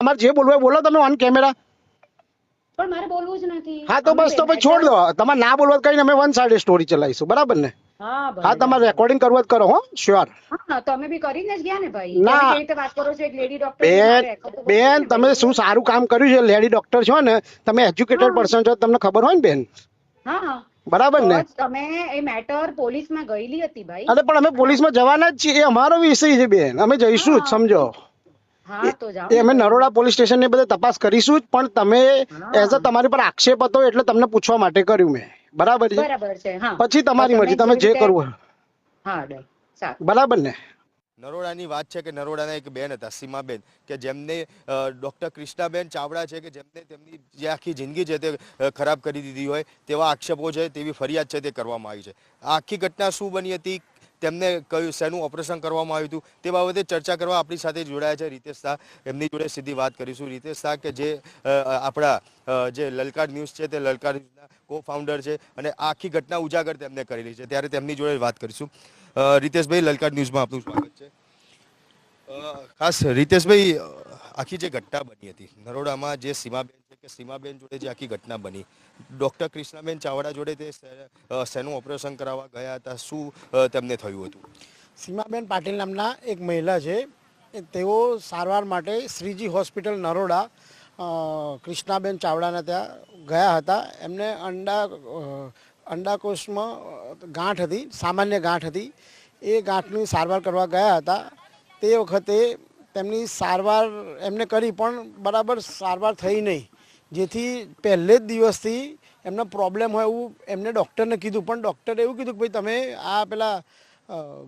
તમારે જે બોલવું હોય બોલો તમે ઓન કેમેરા. પણ મારે બોલવું જ નથી. હા તો બસ તો પછી છોડ દો. તમારે ના બોલવા કહીને અમે વન સાઇડ સ્ટોરી ચલાવીશું, બરાબર ને? હા તમારે રેકોર્ડિંગ કરવું જ કરો. હો શ્યોર. હા તમે બી કરીને જ ગયા ને ભાઈ. ના તમે કેવી રીતે વાત કરો છો એક લેડી ડોક્ટર બેન તમે શું સારું કામ કર્યું છે. લેડી ડોક્ટર છો ને, તમે એજ્યુકેટેડ પર્સન છો, તમને ખબર હોય ને બેન, હા બરાબર ને? તમે એ મેટર પોલીસમાં ગયેલી હતી ભાઈ. અરે પણ અમે પોલીસમાં જવાના જ છીએ, એ અમારો વિષય છે બેન, અમે જઈશું જ, સમજો. હા તો જાઓ એ ને અમે ભાઈ. નરોડા પોલીસ સ્ટેશન ને બધે તપાસ કરીશું જ, પણ તમે એઝ અ તમારી પર આક્ષેપ હતો એટલે તમને પૂછવા માટે કર્યું મેં, બરાબર છે? બરાબર છે. હા પછી તમારી મરજી, તમે જે કરવું. હા ડન, સારું, બરાબર ને? નરોડાની વાત છે કે નરોડાના એક બેન હતા સીમાબેન, કે જેમને ડૉક્ટર કૃષ્ણાબેન ચાવડા છે કે જેમને તેમની જે આખી જિંદગી છે તે ખરાબ કરી દીધી હોય તેવા આક્ષેપો છે, તેવી ફરિયાદ છે તે કરવામાં આવી છે. આ આખી ઘટના શું બની હતી, તેમને કયું શેનું ઓપરેશન કરવામાં આવ્યું હતું તે બાબતે ચર્ચા કરવા આપણી સાથે જોડાયા છે રીતેશ શાહ. એમની જોડે સીધી વાત કરીશું. રીતેશ શાહ કે જે આપણા જે લલકાર ન્યૂઝ છે તે લલકાર ન્યૂઝના કો ફાઉન્ડર છે અને આ આખી ઘટના ઉજાગર તેમને કરેલી છે, ત્યારે તેમની જોડે વાત કરીશું. રીતેશભાઈ, લલકાર ન્યૂઝમાં આપનું સ્વાગત છે. ખાસ રીતેશભાઈ, આખી જે ઘટના બની હતી નરોડામાં, જે સીમાબેન છે કે સીમાબેન જોડે જે આખી ઘટના બની, ડૉક્ટર કૃષ્ણાબેન ચાવડા જોડે તે શેનું ઓપરેશન કરાવવા ગયા હતા, શું તેમને થયું હતું? સીમાબેન પાટીલ નામના એક મહિલા છે, તેઓ સારવાર માટે શ્રીજી હોસ્પિટલ નરોડા કૃષ્ણાબેન ચાવડાના ત્યાં ગયા હતા. એમને અંડાકોશમાં ગાંઠ હતી, સામાન્ય ગાંઠ હતી. એ ગાંઠની સારવાર કરવા ગયા હતા. તે વખતે તેમની સારવાર એમને કરી, પણ બરાબર સારવાર થઈ નહીં, જેથી પહેલે જ દિવસથી એમનો પ્રોબ્લેમ હોય એવું એમને ડૉક્ટરને કીધું. પણ ડૉક્ટરે એવું કીધું કે ભાઈ તમે આ પેલા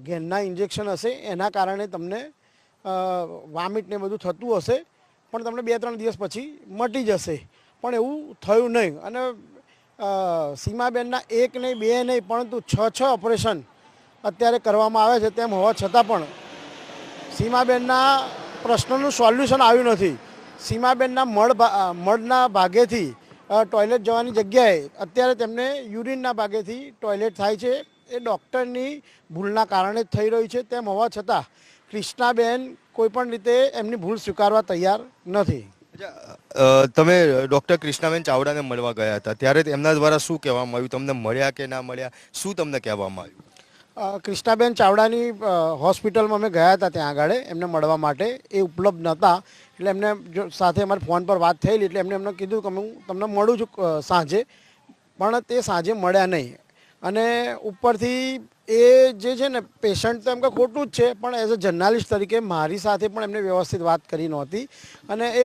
ઘેનના ઇન્જેક્શન હશે એના કારણે તમને વામિટ ને બધું થતું હશે, પણ તમને 2-3 દિવસ પછી મટી જશે. પણ એવું થયું નહીં. અને સીમાબેનના 1 નહીં 2 નહીં પરંતુ 6 ઓપરેશન અત્યારે કરવામાં આવે છે. તેમ હોવા છતાં પણ સીમાબેનના પ્રશ્નનું સોલ્યુશન આવ્યું નથી. સીમાબેનના મળના ભાગેથી ટોયલેટ જવાની જગ્યાએ અત્યારે તેમને યુરિનના ભાગેથી ટોયલેટ થાય છે. એ ડૉક્ટરની ભૂલના કારણે જ થઈ રહ્યું છે. તેમ હોવા છતાં કૃષ્ણાબેન કોઈપણ રીતે એમની ભૂલ સ્વીકારવા તૈયાર નથી. તમે ડૉક્ટર કૃષ્ણાબેન ચાવડાને મળવા ગયા હતા, ત્યારે એમના દ્વારા શું કહેવામાં આવ્યું? તમને મળ્યા કે ના મળ્યા, શું તમને કહેવામાં આવ્યું? કૃષ્ણાબેન ચાવડાની હોસ્પિટલમાં અમે ગયા હતા, ત્યાં આગળ એમને મળવા માટે. એ ઉપલબ્ધ નહોતા, એટલે એમને સાથે અમારી ફોન પર વાત થયેલી, એટલે એમને કીધું કે હું તમને મળું છું સાંજે, પણ તે સાંજે મળ્યા નહીં. અને ઉપરથી એ જે છે ને, પેશન્ટ તો એમ કે ખોટું જ છે, પણ એઝ અ જર્નાલિસ્ટ તરીકે મારી સાથે પણ એમને વ્યવસ્થિત વાત કરી નહોતી. અને એ